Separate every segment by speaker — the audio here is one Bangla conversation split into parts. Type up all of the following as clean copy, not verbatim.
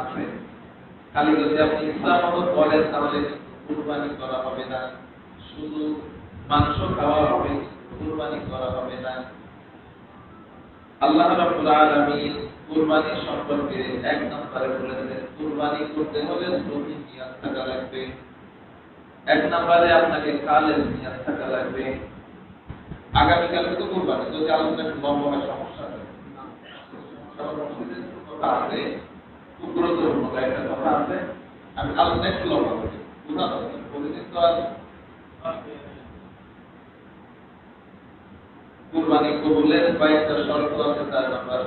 Speaker 1: আছে। খালি যদি আপনি ইসলাম মতো বলেন তাহলে কুরবানি করা হবে না, শুধু মাংস খাওয়া হবে, কুরবানি করা হবে না। আল্লাহ রাব্বুল আলামিন কুরবানি সম্পর্কে এক নম্বরে বলেছেন, কুরবানি করতে হলে সহি নিয়ত থাকা লাগবে। এক নম্বরে আপনাকে কালের নিয়ত থাকা লাগবে। আগামীকাল থেকে কুরবানি, যদি আলোচনা একটু লম্বা হয় সমস্যা আছে। কথা আছে, খুব গুরুত্বপূর্ণ একটা কথা আছে, আমি আলোচনা একটু লম্বা করি। বুঝা যাচ্ছে প্রতিদিন তো আর কুরবানি কবুলের কয়েকটা শর্ত আছে,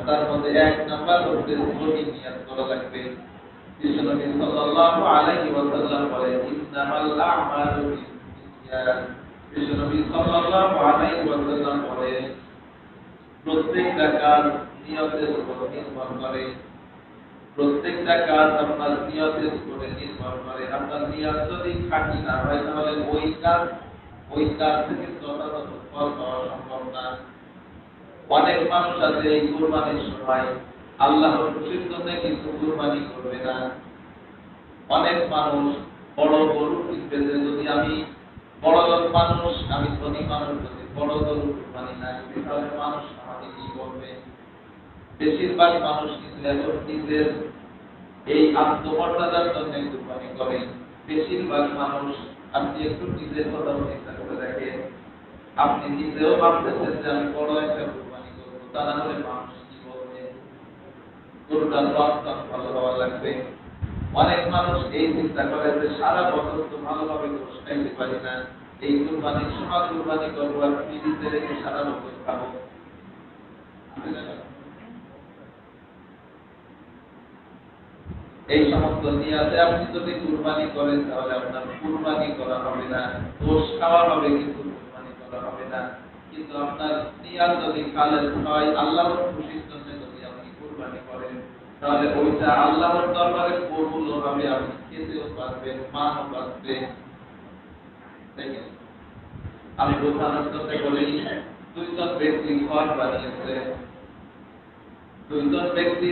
Speaker 1: তার মধ্যে এক নাম্বার হচ্ছে সহি নিয়ত করা লাগবে। বিশ্বনবী সাল্লাল্লাহু আলাইহি ওয়াসাল্লাম বলেন, ইন্নামাল আ'মালু বিন্নিয়াত। বিশ্বনবী সাল্লাল্লাহু আলাইহি ওয়াসাল্লাম বলেন, প্রত্যেকটা কাজ নিয়তের উপর নির্ভর করে। প্রত্যেকটা কাজ আপনার নিয়তের উপরে নির্ভর করে। আপনার নিয়ত যদি খাঁটি না হয় তাহলে ওই কাজ থেকে যথাযথ ফল পাওয়া সম্ভব না। অনেক মানুষ আছে এই কুরবানির সময় আল্লাহর খুশির জন্য কিন্তু কুরবানি করবে না। অনেক মানুষ বড় গরু কিনবে, যদি আমি বড় লোক মানুষ, আমি ধনী মানুষ, যদি বড় গরু কুরবানি না করি তাহলে মানুষ আমাকে কি বলবে। বেশিরভাগ মানুষ কিন্তু এখন নিজের এই আত্মমর্যাদার জন্য কুরবানি করে। বেশিরভাগ মানুষ, আপনি একটু নিজের কথা চিন্তা করে দেখেন, আপনি নিজেও ভাবতেছেন যে আমি বড় একটা কুরবানি করবো, তা না হলে মানুষ কি বলবে, গরুটার রক্ত ভালো হওয়া লাগবে। অনেক মানুষ এই চিন্তা করে যে সারা বছর তো ভালোভাবে গোশত খাইতে পারি না, এই কুরবানির সময় কুরবানি করবো আর ফ্রিজে রেখে সারা বছর খাবো। এই সমস্ত নিয়াতে আপনি যদি কুরবানি করেন তাহলে আপনার কুরবানি করা হবে না, গোশত খাওয়া হবে কিন্তু কুরবানি করা হবে না। কিন্তু আপনার নিয়াত যদি খালেস হয়, আল্লাহর খুশির জন্য যদি আপনি কুরবানি করেন তাহলে ওইটা আল্লাহর দরবারে কবুল হবে, আপনি খেতেও পারবেন, মানও পাবেন। দেখেন, আমি বোঝানোর জন্য বলি, দুইজন ব্যক্তি ঘর বানিয়েছে, দুইজন ব্যক্তি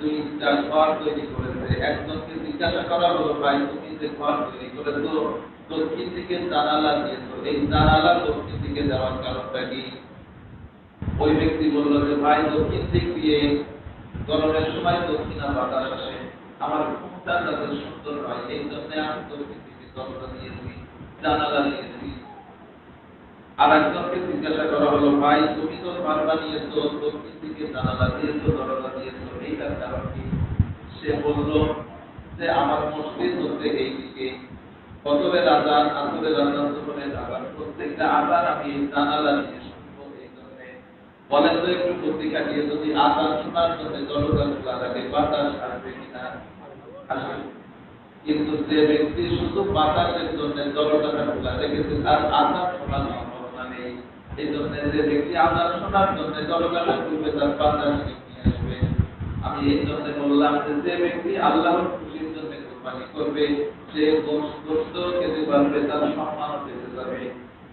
Speaker 1: দুইটা ঘর তৈরি করেছে। একজনকে জিজ্ঞাসা করা হলো, ভাই তুমি যে ঘর তৈরি করেছো দক্ষিণ দিকে জানালা দিয়েছো, এই জানালা দক্ষিণ দিকে যাওয়ার কারণটা কি? ওই ব্যক্তি বলল যে ভাই দক্ষিণ দিক দিয়ে গরমের সময় দক্ষিণা বাতাস আসে, আমার ঘুমটা যাতে সুন্দর হয় এই জন্য আমি দক্ষিণ দিকে দরজা দিয়েছি, জানালা দিয়েছি। আর একজনকে জিজ্ঞাসা করা হলো, ভাই তুমি তো ঘর বানিয়েছো দক্ষিণ দিকে জানালা দিয়েছো, দরজা দিয়েছো, এইটার কারণ কি? সে বলল যে আমার মসজিদ হচ্ছে এই দিকে, ফজরের আযান, আসরের আযান, যোহরের আযান, প্রত্যেকটা আযান আমি এই জানালা দিয়ে শুনবো। এই জন্য বলেন তো একটু বুদ্ধি খাটিয়ে, যদি আযান শোনার জন্য দরজা খোলা রাখে বাতাস আসবে কিনা? আসবে। কিন্তু যে ব্যক্তি শুধু বাতাসের জন্য দরজাটা খোলা রেখেছে তার আযান শোনার সম্ভাবনা নেই। এই জন্য যে ব্যক্তি আযান শোনার জন্য দরজাটা খুলবে তার বাতাস নিয়ে আসবে। আমি এই জন্য বললাম যে ব্যক্তি আল্লাহর খুশির জন্য কুরবানি করবে সে গোশত খেতে পারবে, তার সম্মানও পেতে যাবে।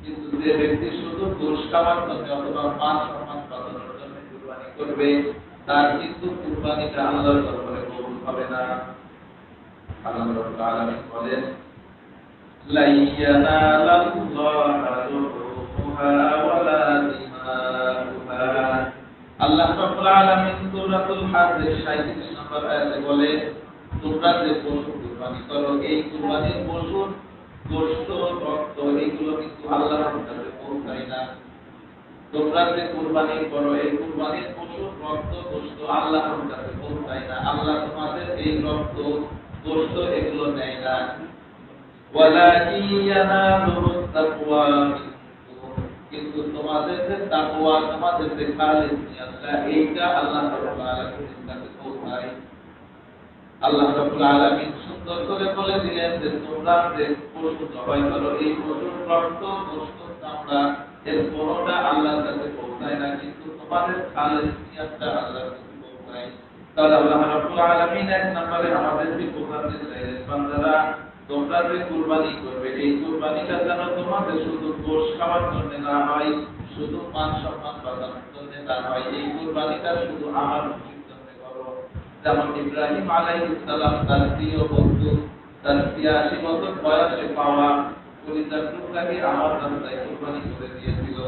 Speaker 1: কিন্তু যে ব্যক্তি শুধু গোশত খাওয়ার জন্য অথবা মান সম্মান বাঁচানোর জন্য কুরবানি করবে তার কিন্তু কুরবানিটা আল্লাহর দরবারে কবুল হবে না। আল্লাহ রাব্বুল আলামিন বলেন, লা ইয়ানালাল্লাহু লুহুমুহা ওয়ালা দিমাউহা। আল্লাহ রাব্বুল আলামিন সূরাতুল হাজ্জের 37 নম্বর আয়াতে বলেন, তোমরা যে পশু কুরবানি করো এই কুরবানির পশুর গোশত, রক্ত এগুলো কিন্তু আল্লাহর কাছে পৌঁছায় না। তোমরা যে কুরবানি করো এই কুরবানির পশুর রক্ত, গোশত আল্লাহর কাছে পৌঁছায় না। আল্লাহ তোমাদের এই রক্ত, গোশত এগুলো নেয় না। ওয়ালাকিন ইয়ানালুহুত তাকওয়া মিনকুম, কিন্তু তোমাদের যে তাকওয়া, তোমাদের যে খালিস নিয়তটা, এইটা আল্লাহ রাব্বুল আলামিনের কাছে পৌঁছায়। আল্লাহ রাব্বুল আলামিন সুন্দর করে বলে দিলেন যে তোমরা যে পশু জবাই করো এই পশুর রক্ত, গোশত, চামড়া এর কোনোটা আল্লাহর কাছে পৌঁছায় না, কিন্তু তোমাদের খালিস নিয়তটা আল্লাহর কাছে পৌঁছায়। তাহলে আল্লাহ রাব্বুল আলামিন এক নম্বরে আমাদেরকে বোঝাতে চাইলেন, বান্দারা তোমরা যে কুরবানি করবে এই কুরবানিটা যেন তোমাদের শুধু গোশত খাওয়ার জন্য না হয়, শুধু মান সম্মান বাঁচানোর জন্য না হয়, এই কুরবানিটা শুধু আমার খুশির জন্য করো। যেমন ইব্রাহিম আলাইহিস সালাম তার প্রিয় বন্ধু তার ৮৬ বছর বয়সে পাওয়া কলিজার টুকরাকে আমার রাস্তায় কুরবানি করে দিয়েছিল।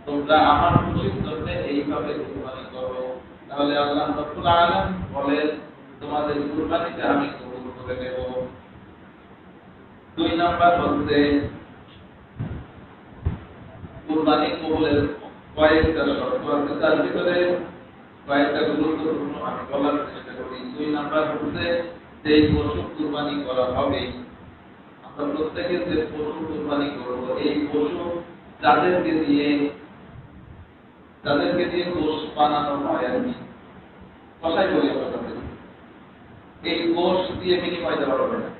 Speaker 1: তোমরা আমার খুশির জন্য এইভাবে কুরবানি করো, তাহলে আল্লাহ রাব্বুল আলামিন বলেন তোমাদের কুরবানিটা আমি কবুল করে নেব। ২ নাম্বার হচ্ছে কুরবানি কবুলের কয়েকটা শর্ত আছে, তার ভিতরে কয়েকটা গুরুত্বপূর্ণ আমি বলার চেষ্টা করি। ২ নাম্বার হচ্ছে যে পশু কুরবানি করা হবে, আমরা প্রত্যেকে যে পশু কুরবানি করব এই পশু যাদেরকে দিয়ে গোশ বানানো হয় আর কি, কষাই বলি আমরা তাদের, এই গোশ দিয়ে বিনিময় দেওয়া হবে না।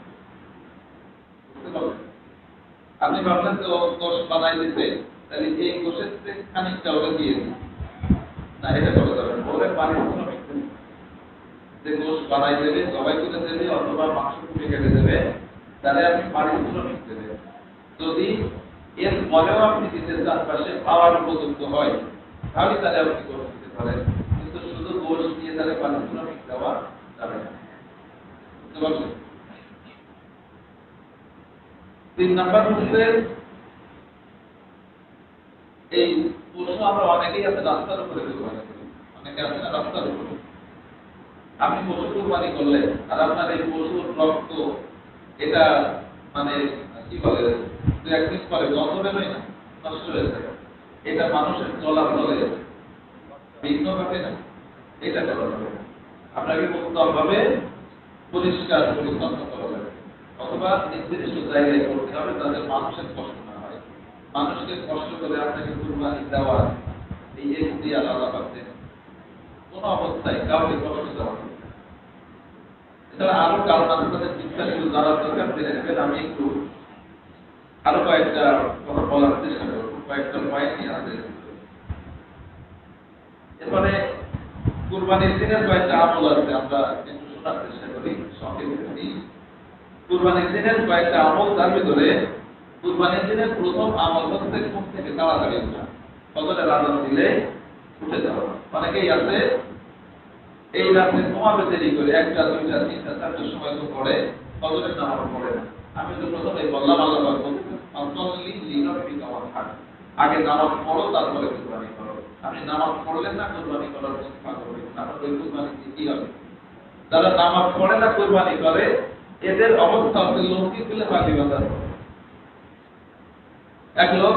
Speaker 1: আপনি ভাবলেন তো গোশ বানাই দিতে, তাহলে এই গোশের খানিকটা ওরা দিয়ে দিন না, এটা করা যাবে না। ওদের পারিশ্রমিক যে গোশ বানাই দেবে, সবাই করে দেবে অথবা মাংস কুটে কেটে দেবে, তাহলে আপনি পারিশ্রমিক দেবে। যদি এর পরেও আপনি দিতে চান পাশে পাওয়ার উপযুক্ত হয়, তাহলে তাহলে আপনি গোশ দিতে পারেন, কিন্তু শুধু গোশ দিয়ে তাহলে পারিশ্রমিক দেওয়া যাবে না। বুঝতে পারছেন? ৩ নাম্বার হচ্ছে এই পশু আমরা অনেকেই আছে রাস্তার উপরে কুরবানি করি, অনেকে আছে না রাস্তার উপরে। আপনি পশু কুরবানি করলে আর আপনার এই পশুর রক্ত এটা মানে কি বলে ২-১ দিন পরে গন্ধ বেরোয় না, নষ্ট হয়ে যায়, এটা মানুষের চলাচলে বিঘ্ন ঘটে না, এটা করা যাবে না। আপনাকে উত্তমভাবে পরিষ্কার পরিচ্ছন্ন করা যাবে, অথবা নির্দিষ্ট জায়গায় করতে হবে যাতে মানুষের কষ্ট না হয়। মানুষকে কষ্ট করে আপনাকে কুরবানি দেওয়া এই এখতিয়ার আল্লাহ পাচ্ছেন, কোন অবস্থায় কাউকে কষ্ট দেওয়া হবে না। এছাড়া আরো কারণ আছে, তাদের বিস্তারিত জানার দরকার জেনে নেবেন। আমি একটু আরো কয়েকটা কথা বলার চেষ্টা করব, কয়েকটা পয়েন্ট নিয়ে আছে। এরপরে কুরবানির দিনের কয়েকটা আমল আছে, আমরা একটু শোনার চেষ্টা করি সংক্ষেপে। কুরবানির দিনের কয়েকটা আমল, তার ভিতরে কুরবানির দিনের প্রথম আমল হচ্ছে ঘুম থেকে তাড়াতাড়ি ওঠা, ফজরের আযান দিলে উঠে যাওয়া। অনেকেই আছে এই রাতে ঘুমাবে দেরি করে, ১টা ২টা ৩টা ৪টার সময় তো পড়ে, ফজরের নামাজ পড়ে না। আমি তো প্রথমে বললাম আল্লাহ পাক বলছেন আসল্লি লিরাব্বিকা ওয়ানহার, আগে নামাজ পড়ো তারপরে কুরবানি করো। আপনি নামাজ পড়লেন না কুরবানি করার জন্য পাগল হবেন, আপনার ওই কুরবানি কি হবে? যারা নামাজ পড়ে না কুরবানি করে, এদের অবস্থা হচ্ছে লঙ্কি খুলে পাখি বাঁধা। এক লোক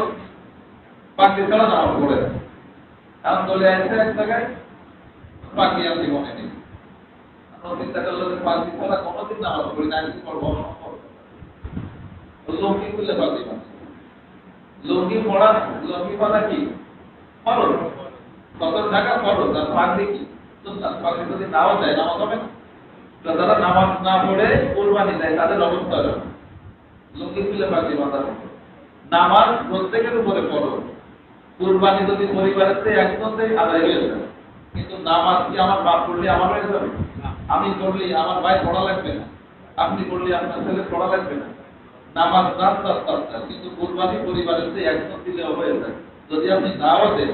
Speaker 1: পাখি ছাড়া নামাজ পড়ে না, এখন চলে আসছে এক জায়গায়, পাখি আমি মনে নেই, চিন্তা করলো যে পাখি ছাড়া কোনোদিন নামাজ পড়ি না, কি করবো? লঙ্কি খুলে পাখি বাঁধে। লঙ্কি পড়া, লঙ্কি বাঁধা কি ফরজ, সতর্ক থাকা ফরজ, আর পাখি কি সুন্নাত। পাখি যদি নাও যায় নামাজ হবে না। যারা নামাজ না পড়ে কুরবানি দেয় তাদের অবস্থা হবে লঙ্কি খুলে পাখি বাঁধা। নামাজ প্রত্যেকের উপরে ফরজ, কুরবানি যদি পরিবারের থেকে একজনই আদায় হয়ে যায়, কিন্তু নামাজ কি আমার বাপ পড়লে আমার হয়ে যাবে? আমি পড়লে আমার ভাই পড়া লাগবে না, আপনি পড়লে আপনার ছেলে পড়া লাগবে না। নামাজ তার, কিন্তু কুরবানি পরিবারের থেকে একজন দিলেও হয়ে যায়। যদি আপনি নাও দেন,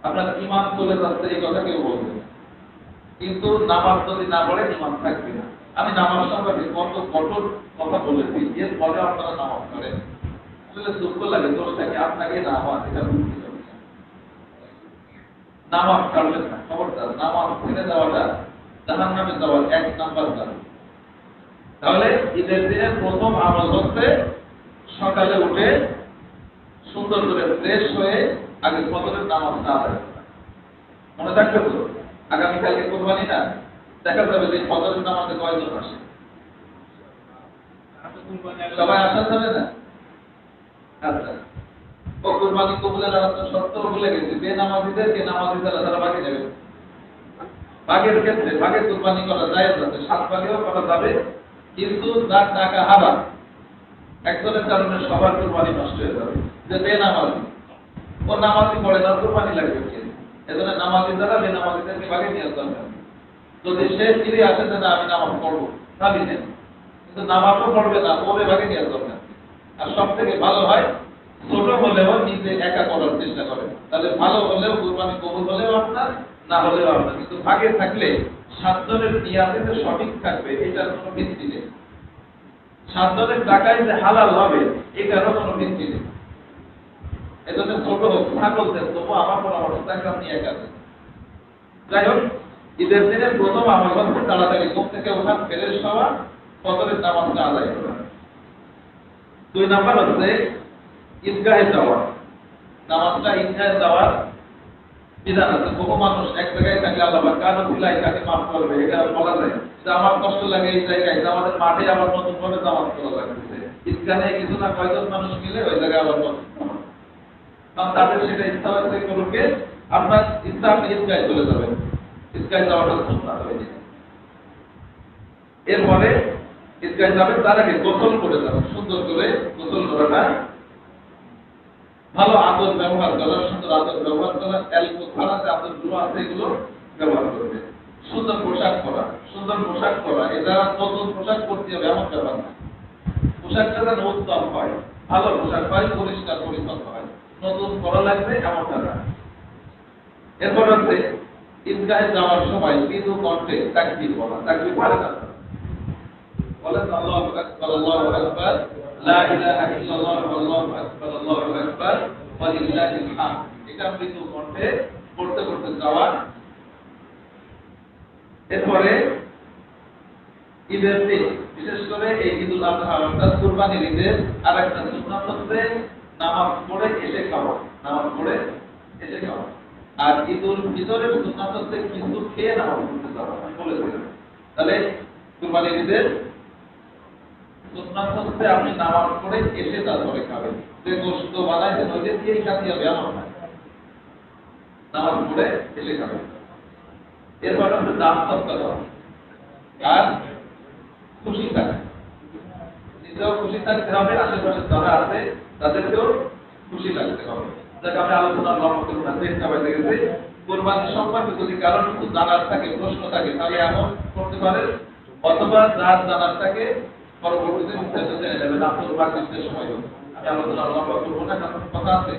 Speaker 1: আপনার ঈমান চলে যাচ্ছে এই কথা কেউ বলবে না, কিন্তু নামাজ যদি না পড়ে ঈমান থাকবে না। আমি নামাজ সম্পর্কে কত কঠোর কথা বলেছি, এর পরে আপনারা নামাজ পড়েন, আসলে দুঃখ লাগে। দোষটাকে আপনাকে না হওয়া, এটা বুঝতে হবে। নামাজ ছাড়বেন না, খবরদার। নামাজ ছেড়ে দেওয়াটা জাহান্নামে যাওয়ার ১ নাম্বার কারণ। তাহলে ঈদের দিনের প্রথম আমল হচ্ছে সকালে উঠে সুন্দর করে ফ্রেশ হয়ে আগে ফজরের নামাজটা আদায় করা। মনে থাকবে তো? আগামীকালকে কুরবানি না, দেখা যাবে যে ফজরের নামাজে কয়জন আসে? সবাই আসা যাবে না? আচ্ছা, ও কুরবানি কবুলের আলাদা শর্ত ভুলে গেছে। বেনামাজিদেরকে নামাজি যারা তারা ভাগে নেবে। ভাগের ক্ষেত্রে ভাগে কুরবানি করা যায়, 7 ভাগেও করা যাবে, কিন্তু যার টাকা হারাম, একজনের কারণে সবার কুরবানি নষ্ট হয়ে যাবে। যে বেনামাজি, ও নামাজি পড়ে না, কুরবানি লাগবে কি? এজন্য নামাজি যারা বেনামাজিদেরকে ভাগে নিয়ে যাবে। যদি সে ফিরে আসে যে না আমি নামাজ পড়বো, তাহলে নেন, কিন্তু নামাজও পড়বে না, ওরে ভাগে নিয়ে যাবে। আর সব থেকে ভালো হয় ছোট হলেও নিজে একা করার চেষ্টা করে, তাহলে ভালো হলেও কুরবানি কবুল হলেও আপনার, না হলেও হবে, কিন্তু ভাগে থাকলে 7 জনের নিয়াতে যে সঠিক থাকবে এটার কোনো ভিত্তি নেই। 7 জনের টাকায় যে হালাল হবে এটারও কোনো ভিত্তি নেই। এজন্য ছোট হোক ছাগল দেন, তবু আমার পরামর্শ থাকবে আপনি একা দেন। যাই হোক, ঈদের দিনের প্রথম আমল হচ্ছে তাড়াতাড়ি ঘুম থেকে ওঠা, ফ্রেশ হওয়া, ফজরের নামাজটা আদায় করা। 2 নাম্বার হচ্ছে ঈদগাহে যাওয়া। নামাজটা ঈদগাহে যাওয়ার বিধান আছে। বহু মানুষ এক জায়গায় থাকলে আল্লাহ পাক কারো ছিলাই তাকে মাফ করবে, এটা বলা যায় যে আমার কষ্ট লাগে এই জায়গায়, আমাদের মাঠে আবার নতুন ভাবে নামাজ পড়া লাগতেছে। ঈদগাহে কিছু না কয়জন মানুষ মিলে ওই জায়গায় আবার নতুন নামাজ, কারণ তাদের সেটা ইচ্ছা হচ্ছে করুকে, আপনার ইচ্ছা আপনি ঈদগাহে চলে যাবেন, ঈদগাহে যাওয়াটা সুন্নাত হয়ে যায়। এরপরে ঈদগাহে যাবেন, তার আগে গোসল করে যাবেন, সুন্দর করে গোসল করাটা, ভালো আদর ব্যবহার করা, সুন্দর আদর ব্যবহার করা, অ্যালকোহল ছাড়া যে আদরগুলো আছে এগুলো ব্যবহার করবে। সুন্দর পোশাক পরা, সুন্দর পোশাক পরা, এটা নতুন পোশাক পরতে হবে এমন ব্যাপার না। পোশাকটা যেন উত্তম হয়, ভালো পোশাক হয়, পরিষ্কার পরিচ্ছন্ন হয়, নতুন পরা লাগবে এমনটা না। এরপর হচ্ছে ঈদগাহে যাওয়ার সময় মৃদু কণ্ঠে তাকবীর বলা। তাকবীর পড়েন না, বলেন আল্লাহু আকবার, আল্লাহু আকবার, লা ইলাহা ইল্লাল্লাহ, আল্লাহু আকবার, আল্লাহু আকবার, ওয়া লিল্লাহিল হামদ। এটা মৃদু কণ্ঠে পড়তে পড়তে যাওয়া। এরপরে ঈদের দিন, বিশেষ করে এই ঈদুল আযহা অর্থাৎ কুরবানির ঈদের আরেকটা সুন্নাত হচ্ছে নামাজ পড়ে এসে খাওয়া। নামাজ পড়ে এসে খাওয়া। আর ঈদুল ফিতরের সুন্নাত হচ্ছে কিছু খেয়ে নামাজ পড়তে যাওয়া, আমি বলেছিলাম। তাহলে কুরবানির ঈদের সুন্নাত হচ্ছে আপনি নামাজ পড়ে এসে তারপরে খাবেন। যে গোশত বানাইছেন ওই যে দিয়েই খাতে হবে এমন না, নামাজ পড়ে এসে খাবেন। এরপর হচ্ছে দান সৎকার করা আর খুশি থাকা, নিজেও খুশি থাকতে হবে, আশেপাশে যারা আছে তাদেরকেও খুশি রাখতে হবে। যাকে আমি আলোচনা লম্বা করব না, চেষ্টা হয়ে গেছে। কোরবানি সম্পর্কে যদি কারোর কিছু জানার থাকে, প্রশ্ন থাকে, তাহলে এমন করতে পারেন, অথবা যার জানার থাকে পরবর্তীতে বিস্তারিত জেনে নেবেন। আপনার বাকিদের সময় হবে, আমি আলোচনা লম্বা করবো না, কারণ কথা আছে।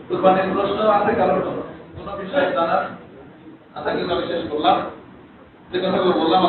Speaker 1: কোরবানির প্রশ্ন আছে কারোর কোনো বিষয়ে জানার আছে, কিন্তু আমি শেষ করলাম যে কথাগুলো বললাম।